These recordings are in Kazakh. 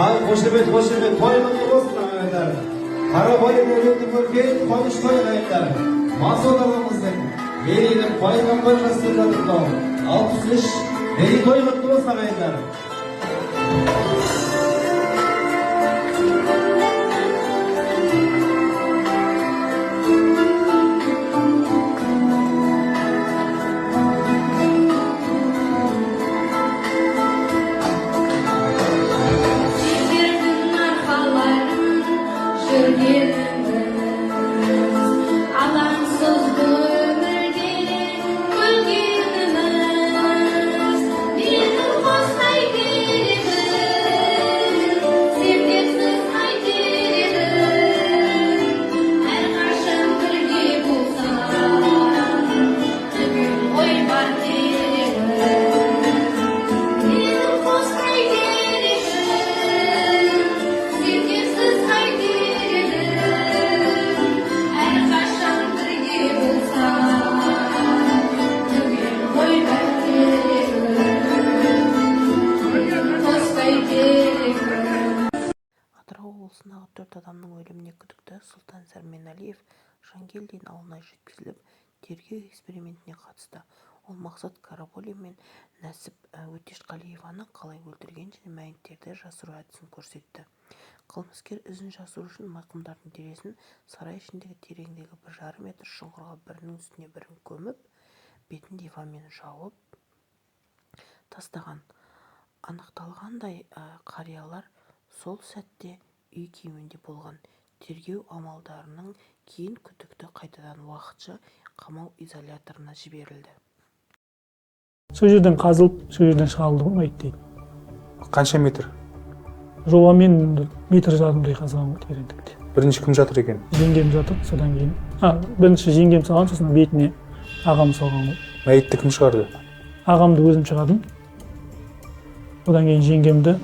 Al qo'shibet to'yimli bo'lsin amiratlar. Qarabay o'ldi bo'lgan qo'yish to'ylaylar. Mas'ullarımızın yerine paylaşmak istiyorlar. 63 beni to'yimli bo'lsin amiratlar. облысындағы 4 адамның өліміне күдікті Сұлтан Сәрменәлиев Жангелдин ауылына жеткізіліп, тергеу экспериментіне қатысты. Ол Мақсат Қарабалин мен Нәсіп Өтешқалиеваны қалай өлтірген және мәйіттерді жасыру әдісін көрсетті. Қылмыскер ізін жасыру үшін марқұмдардың денесін сарай ішіндегі тереңдегі 1,5 метр шұңқырға бірінің үстіне бірін көміп, бетін диванмен жауып тастаған. Анықталғандай, қариялар сол сәтте үй киімінде болған. Тергеу амалдарының кейін күдікті қайтадан уақытша қамау изоляторына жіберілді. Сол жерден қазылып, сол жерден шығарылды ғой мәйіт дейді. Қанша метр? Жобамен метр жарымдай қазған тереңдікте. Бірінші кім жатыр екен? Жеңгем жатыр, содан кейін. Бірінші жеңгем салған, сосын бетіне ағам салған ғой. Мәйітті кім шығарды? Ағамды өзім шығардым. Одан кейін жеңгемді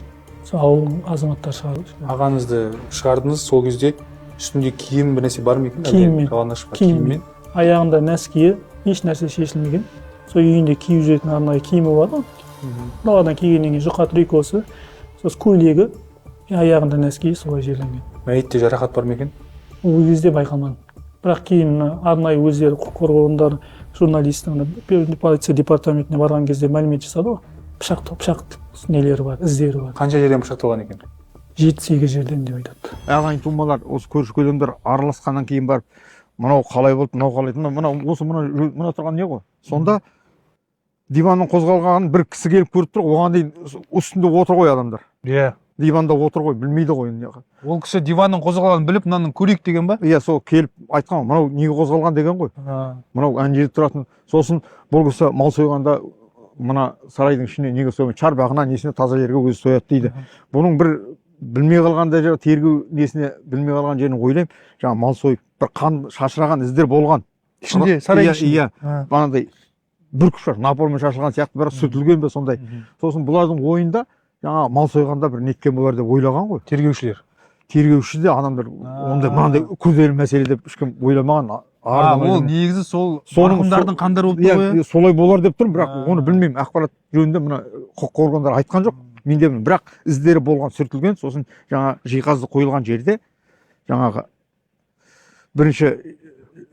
ауылдың азаматтар шығарды. Ағаңызды шығардыңыз, сол кезде үстінде киім бір нәрсе бар ма екен? Киіммен. Аяғында нәскиі, еш нәрсе шешілмеген. Сол үйінде киіп жүретін арнайы киімі бар ғой. Даладан кигеннен кейін жұқа трикосы, сосын көйлегі, аяғында нәскиі солай жерленген. Мәйітте жарақат бар ма екен? Ол кезде байқалмады. Бірақ кейін арнайы өздері құқық қорғау орындары журналистің полиция департаментіне барған кезде мәлімет жасады ғой. Пышақ нелері бар, іздері бар. Қанша жерден пышақталған екен? 7-8 жерден деп айтады. Ағайын тумалар осы көрші көлемдер араласқаннан кейін барып, мынау қалай болды, мынау қалай болды, мына тұрған не ғой? Сонда диванның қозғалғанын бір кісі келіп көріп тұр, оған дейін үстінде отыр ғой адамдар. Иә. Диванда отыр ғой, білмейді ғой. Ол кісі диванның қозғалғанын біліп, мынаның көрейік деген ба? Иә, сол келіп айтқан, мынау неге қозғалған деген ғой. Мынау ана жерде тұратын. Сосын бұл кісі мал сойғанда мына сарайдың ішіне неге сойған, чарбағына несіне таза жерге өзі сояды дейді. Бұның бір білмей қалғанда тергеу несіне білмей қалған жерін ойлаймын, жаңа мал сойып бір қан шашыраған іздер болған. Ішінде, сарайдың ішінде. Иә, бағанағыдай бір күш бар, напормен шашылған сияқты, бірақ сүртілген бе сондай. Сосын бұлардың ойында жаңа мал сойғанда бір неткен болар деп ойлаған ғой. Тергеушілер. Тергеуші де адамдар ондай мынандай күрделі мәселе деп ешкім ойламаған. Ол негізі сол марқұмдардың қандары болып тұр ғой. Солай болар деп тұрмын, бірақ оны білмеймін. Ақпарат жөнінде мына құқық органдары айтқан жоқ. Менде бірақ іздері болған, сүртілген. Сосын жаңа жиһазды қойылған жерде жаңағы бірінші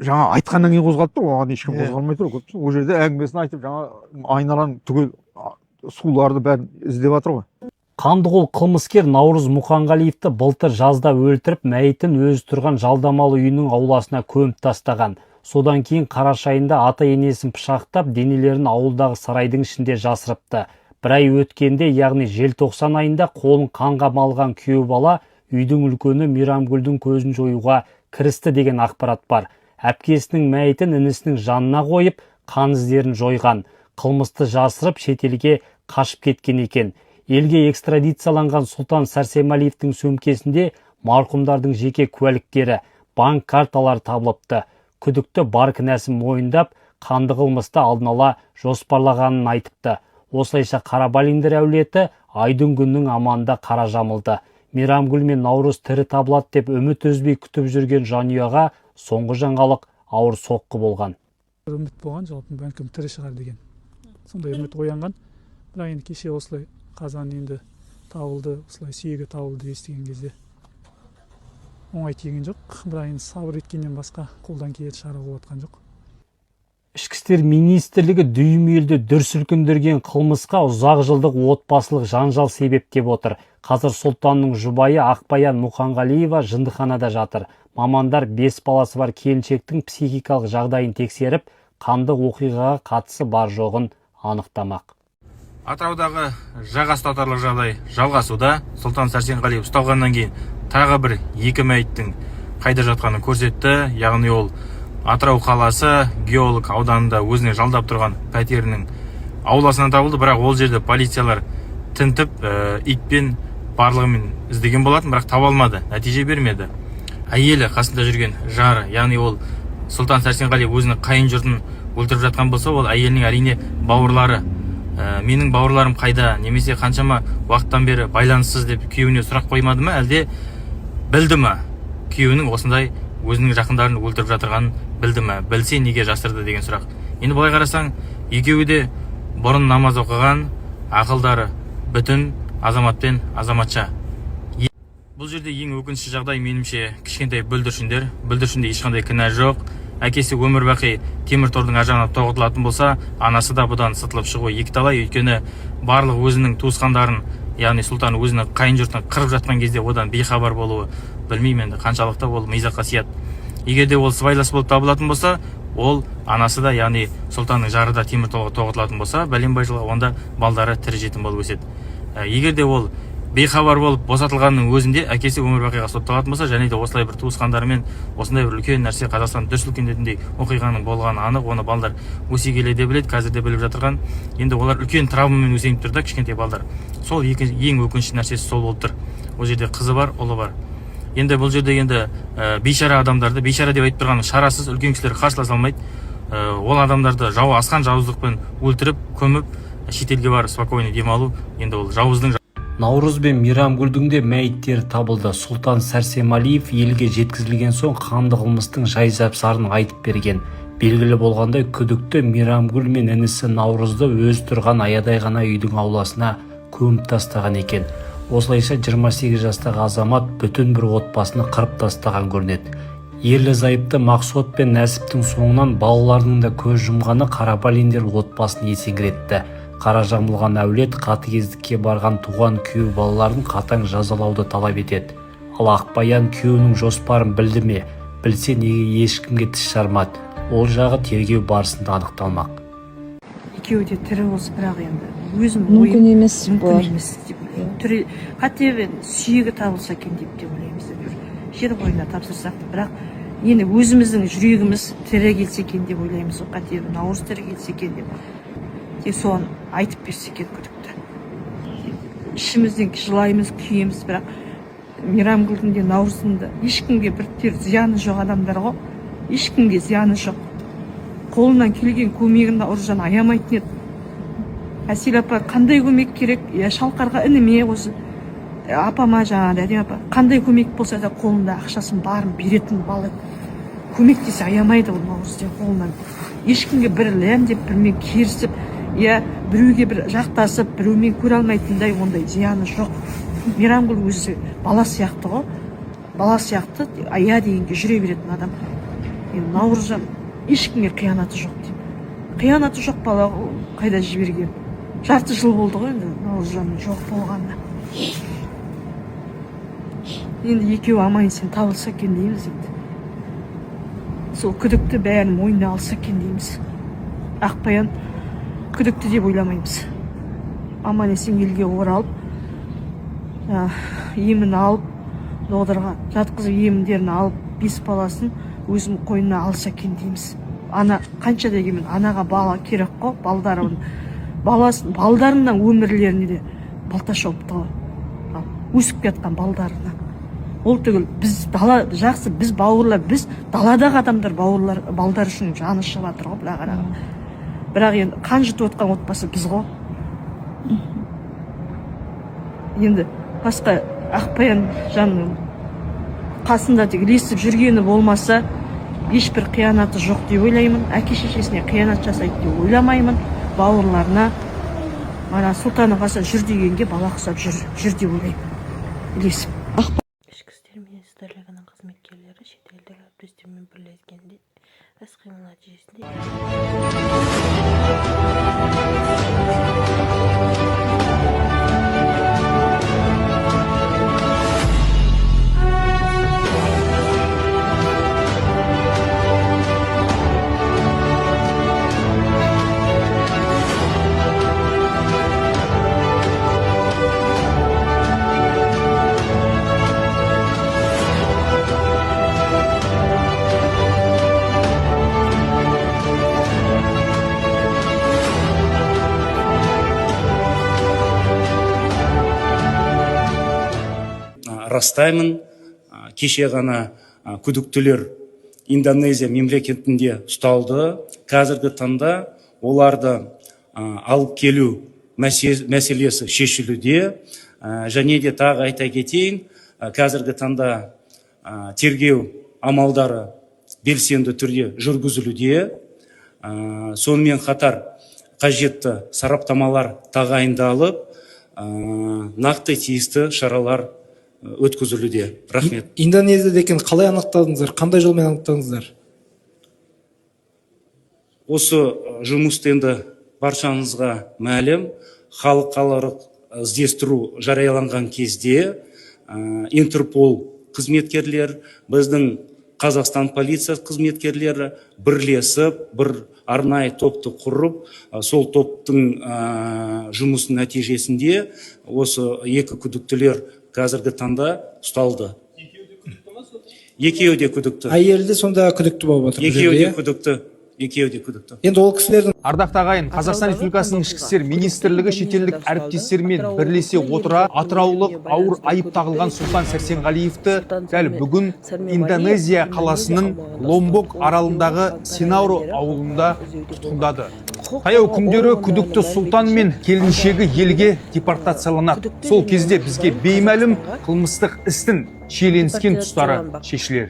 жаңа айтқаннан кейін қозғалып тұр, оған ешкім қозғалмай тұр. Ол жерде әңгімесін айтып жаңа айналаның түгел суларды бәрін іздеп жатыр ғой. Қандықол қылмыскер Наурыз Мұқанғалиевті былтыр жазда өлтіріп, мәйітін өзі тұрған жалдамалы үйінің ауласына көміп тастаған. Содан кейін қараша айында ата-енесін пышақтап, денелерін ауылдағы сарайдың ішінде жасырыпты. Бір ай өткенде, яғни желтоқсан айында қолын қанға малған күйеу бала үйдің үлкені Мейрамгүлдің көзін жоюға кірісті деген ақпарат бар. Әпкесінің мәйітін інісінің жанына қойып, қан іздерін жойған. Қылмысты жасырып, шетелге қашып кеткен екен. Елге экстрадицияланған Сұлтан Сәрсемәлиевтің сөмкесінде марқұмдардың жеке куәліктері, банк карталары табылыпты. Күдікті бар кінәсін мойындап, қанды қылмысты алдын ала жоспарлағанын айтыпты. Осылайша Қарабалиндер әулеті айдың күннің аманында қара жамылды. Мейрамгүл мен Наурыз тірі табылады деп үміт үзбей күтіп жүрген жанұяға соңғы жаңалық ауыр соққы болған. Үміт болған, жалпы бәлкім тірі шығар деген. Сондай үміт оянған. Бірақ енді кеше осылай қазан енді табылды, осылай сүйегі табылды естіген кезде оңай тиген жоқ, бірақ енді сабыр еткеннен басқа қолдан келетін шара болып жатқан жоқ. Ішкі істер министрлігі дүйім елді дүр сілкіндірген қылмысқа ұзақ жылдық отбасылық жанжал себеп деп отыр. Қазір Сұлтанның жұбайы Ақбаян Мұқанғалиева жындыханада жатыр. Мамандар 5 баласы бар келіншектің психикалық жағдайын тексеріп, қанды оқиғаға қатысы бар жоғын анықтамақ. Атыраудағы жаға ұстатарлық жағдай жалғасуда. Сұлтан Сәрсенғалиев ұсталғаннан кейін тағы бір 2 мәйіттің қайда жатқанын көрсетті. Яғни ол Атырау қаласы геолог ауданында өзіне жалдап тұрған пәтерінің ауласынан табылды, бірақ ол жерде полициялар тінтіп, итпен барлығымен іздеген болатын, бірақ таба алмады, нәтиже бермеді. Әйелі қасында жүрген жары, яғни ол Сұлтан Сәрсенғалиев өзінің қайын жұртын өлтіріп жатқан болса, ол әйелінің әрине бауырлары. Менің бауырларым қайда, немесе қаншама уақыттан бері байланыссыз деп күйеуіне сұрақ қоймады ма, әлде білді ма күйеуінің осындай өзінің жақындарын өлтіріп жатырғанын білді ме, білсе неге жасырды деген сұрақ. Енді былай қарасаң, екеуі де бұрын намаз оқыған, ақылдары бүтін азамат пен азаматша. Бұл жерде ең өкінішті жағдай меніңше кішкентай бүлдіршінде ешқандай кінә жоқ. Әкесі өмір бақи темір тордың ар жағына тоғытылатын болса, анасы да бұдан сытылып шығуы екіталай. Өйткені барлық өзінің туысқандарын, яғни Сұлтан өзінің қайын жұртын қырып жатқан кезде одан бейхабар болуы, білмеймін енді қаншалықты ол мизақ қасиет. Егер де ол сыбайлас болып табылатын болса, ол анасы да, яғни Сұлтанның жары да темір торға тоғытылатын болса, бәленбай жылға онда балдары тірі жетім болып өседі. Егер де ол бейхабар болып босатылғанның өзінде әкесі өмір бақиға сотталатын болса, және де осылай бір туысқандарымен осындай бір үлкен нәрсе Қазақстан дүр сілкіндетіндей оқиғаның болғаны анық. Оны балдар өсе келе де біледі, қазір де біліп жатырған. Енді олар үлкен травмамен өсейіп тұр да, кішкентай балдар. Сол ең өкінішті нәрсесі сол болып тұр. Ол жерде қызы бар, ұлы бар. Енді бұл жерде енді бейшара адамдарды, бейшара деп айтып тұрған шарасыз үлкен кісілер қарсыласа алмайды. Ол адамдарды асқан жауыздықпен өлтіріп, көміп, шетелге барып спокойно демалу, енді ол жауыздың. Наурыз бен Мейрамгүлдің де мәйіттері табылды. Сұлтан Сәрсемалиев елге жеткізілген соң қанды қылмыстың жай-жапсарын айтып берген. Белгілі болғандай, күдікті Мейрамгүл мен інісі Наурызды өз тұрған аядай ғана үйдің ауласына көміп тастаған екен. Осылайша 28 жастағы азамат бүтін бір отбасыны қырып тастаған көрінеді. Ерлі зайыпты Мақсот пен Нәсіптің соңынан балаларының да көз жұмғаны Қарабалиндер отбасын есеңгіретті. Қара жамылған әулет қатыгездікке барған туған күйеу балаларын қатаң жазалауды талап етеді. Ал Ақбаян күйеуінің жоспарын білді ме? Білсе неге ешкімге тіс жармады? Ол жағы тергеу барысында анықталмақ. Екеуі де тірі болса, бірақ енді өзім мүмкін емес мүмкін емес деп ойлаймын. Қате сүйегі табылса екен деп ойлаймыз. Жер қойнына тапсырсақ, бірақ енді өзіміздің жүрегіміз тірі келсе екен деп ойлаймыз. Қате Наурыз тірі келсе екен деп. Соған айтып берсе екен күдікті. Ішімізден жылаймыз, күйеміз, бірақ Мейрамгүлдің де Наурыздың да ешкімге бір зияны жоқ адамдар ғой. Ешкімге зияны жоқ. Қолынан келген көмегін Науыржан аямайтын еді. Әсел апа қандай көмек керек? Шалқарға ініме осы апама жаңағы Әдем апа қандай көмек болса да қолында ақшасын барын беретін бала. Көмектесе аямайды ол Наурызден қолынан. Ешкімге бір ләмдеп, бірмен керісіп, біреуге бір жақтасып, біреумен көре алмайтындай ондай зияны жоқ. Мейрамгүл өзі бала сияқты ғой. Бала сияқты ая дегенге жүре беретін адам. Наурызжан ешкімге қиянаты жоқ деп. Қиянаты жоқ бала қайда жіберген. Жарты жыл болды ғой енді Наурызжанның жоқ болғанына. Енді екеуі аман-есен табылса екен дейміз енді. Сол күдікті бәрін мойнына алса екен дейміз. Ақбаян күдікті деп ойламаймыз. Аман-есен елге оралып, емін алып, доғдарға жатқызып еміндерін алып, 5 баласын өзінің қойнына алса екен дейміз. Ана қанша дегенмен анаға бала керек қой, балдарынан өмірлеріне де балта шауыпты ғой. Өсіп кеткен балдарына. Ол түгіл біз дала жақсы, біз бауырлар, біз даладағы адамдар балдар үшін жаны шығып жатыр ғой, бірақ енді қан жұтып отқан отбасы біз ғой. Енді басқа Ақбаян жанның қасында ілесіп жүргені болмаса, ешбір қиянаты жоқ деп ойлаймын. Әке шешесіне қиянат жасайды деп ойламаймын. Бауырларына ана сұлтан ағасы жүр дегенге бала құсап жүр деп ойлаймын ілесіп. Ішкі істер министрлігінің қызметкерлері шетелдік әріптестермен бірлескенде іс-қимыл нәтижесінде растаймын, кеше ғана күдіктілер Индонезия мемлекетінде ұсталды. Қазіргі таңда оларды алып келу мәселесі шешілуде. Және де тағы айта кетейін, қазіргі таңда тергеу амалдары белсенді түрде жүргізілуде. Сонымен қатар қажетті сараптамалар тағайындалып, нақты тиісті шаралар өткізілуде. Рахмет. Индонезияда екен қалай анықтадыңыздар? Қандай жолмен анықтадыңыздар? Осы жұмысты енді баршаңызға мәлім, халықаралық іздестіру жарияланған кезде Интерпол қызметкерлер, біздің Қазақстан полиция қызметкерлері бірлесіп, бір арнайы топты құрып, сол топтың жұмысының нәтижесінде осы екі күдіктілер қазіргі таңда ұсталды. Екеуі де күдікті. Әйелі де сонда күдікті болып отыр. Екеуі де күдікті. Енді ол кісілердің Ардақты ағайын, Қазақстан Республикасының ішкі істер министрлігі шетелдік әріптестермен бірлесе отыра атыраулық ауыр айып тағылған Сұлтан Сәрсенғалиевті дәл бүгін Индонезия қаласының Ломбок аралындағы Синауро ауылында тұтқындады. Таяу күндері күдікті Сұлтан мен келіншегі елге депортацияланады. Сол кезде бізге беймәлім қылмыстық істің шиеленіскен тұстары шешілер.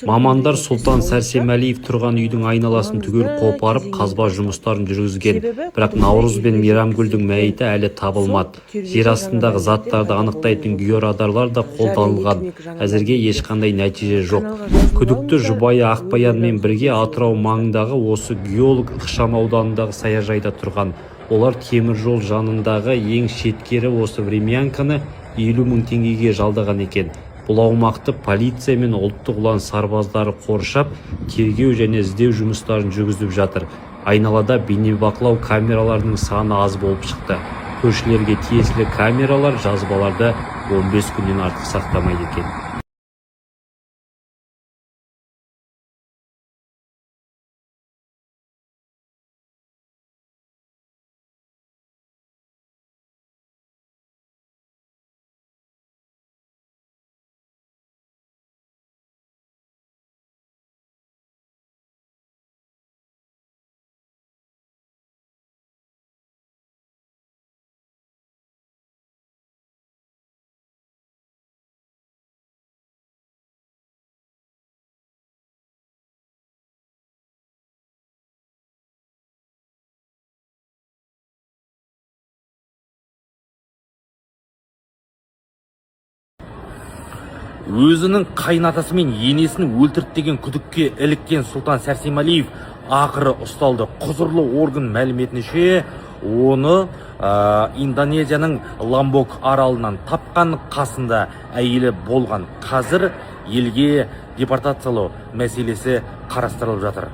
Мамандар Сұлтан Сәрсенғалиев тұрған үйдің айналасын түгел қопарып қазба жұмыстарын жүргізген, бірақ Наурыз бен Мейрамгүлдің мәйіті әлі табылмады. Жер астындағы заттарды анықтайтын георадарлар да қолданылған. Әзірге ешқандай нәтиже жоқ. Күдікті жұбайы Ақбаянмен бірге Атырау маңындағы осы геолог ықшам ауданындағы саяжайда тұрған. Олар темір жол жанындағы ең шеткері осы времянканы 50 мың теңгеге жалдаған екен. Бұл аумақты полиция мен ұлттық ұлан сарбаздары қоршап, тергеу және іздеу жұмыстарын жүргізіп жатыр. Айналада бейнебақылау камераларының саны аз болып шықты. Көршілерге тиесілі камералар жазбаларды 15 күннен артық сақтамайды екен. Өзінің қайнатасы мен енесін өлтірді деген күдікке іліккен Сұлтан Сәрсенғалиев ақыры ұсталды. Құзырлы орган мәліметінше, оны Индонезияның Ломбок аралынан тапқан, қасында әйелі болған. Қазір елге депортациялау мәселесі қарастырылып жатыр.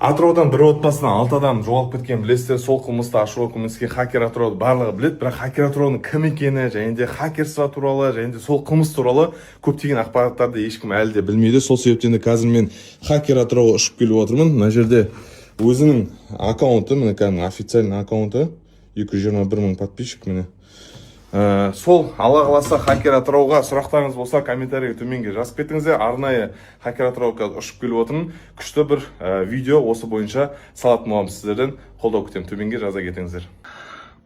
Атыраудан бір отбасынан 6 адам жоғалып кеткен, білесіздер. Сол қылмысты ашуға көмескен хакер Атырауды барлығы біледі, бірақ хакер Атыраудың кім екені, және де хакерство туралы, және де сол қылмыс туралы көптеген ақпараттарды ешкім әлі де білмейді. Сол себептен қазір мен хакер Атырауға ұшып келіп отырмын. Мына жерде өзінің аккаунты, міне кәдімгі официальный аккаунты, 221 мың подписчик міне. Сол алла қаласа хакер Атырауға сұрақтарыңыз болса комментарийге төменге жазып кетіңіздер. Арнайы хакер Атырауға ұшып келіп отырмын. Күшті бір видео осы бойынша салатын боламын сіздерден. Қолдау күтемін, төменге жаза кетіңіздер.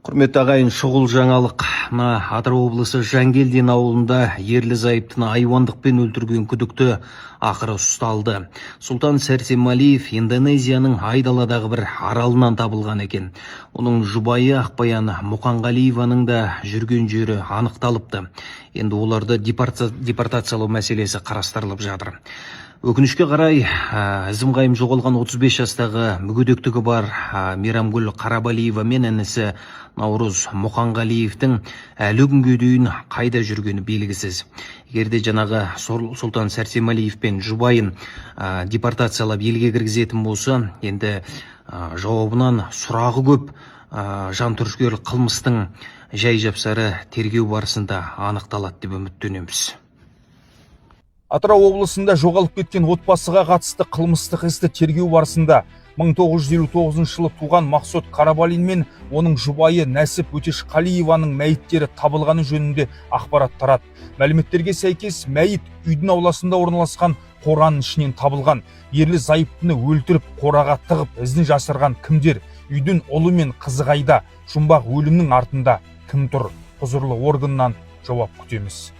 Құрметті ағайын, шұғыл жаңалық. Мына Атырау облысы Жангелдин ауылында ерлі зайыптыны айуандықпен өлтірген күдікті ақыры ұсталды. Сұлтан Сәрсенғалиев Индонезияның Айдаладағы бір аралынан табылған екен. Оның жұбайы Ақбаян Мұқанғалиеваның да жүрген жері анықталыпты. Енді оларды депортациялау мәселесі қарастырылып жатыр. Өкінішке қарай, ізім қайым жоғалған 35 жастағы мүгедектігі бар Мейрамгүл Қарабалиева мен інісі Наурыз Мұқанғалиевтің әлі күнге дейін қайда жүргені белгісіз. Егерде жаңағы Сұлтан Сәрсенғалиев пен жұбайын депортациялап елге кіргізетін болса, енді жауабынан сұрағы көп жантүршігерлік қылмыстың жай-жапсары тергеу барысында анықталады деп үміттенеміз. Атырау облысында жоғалып кеткен отбасыға қатысты қылмыстық істі тергеу барысында 1959 жылы туған Мақсот Қарабалин мен оның жұбайы Нәсіп Өтешқалиеваның мәйіттері табылғаны жөнінде ақпарат тарады. Мәліметтерге сәйкес, мәйіт үйдің ауласында орналасқан қораның ішінен табылған. Ерлі зайыптыны өлтіріп, қораға тығып, ізін жасырған кімдер? Үйдің ұлы мен қызы қайда? Жұмбақ өлімнің артында кім тұр? Құзырлы органнан жауап күтеміз.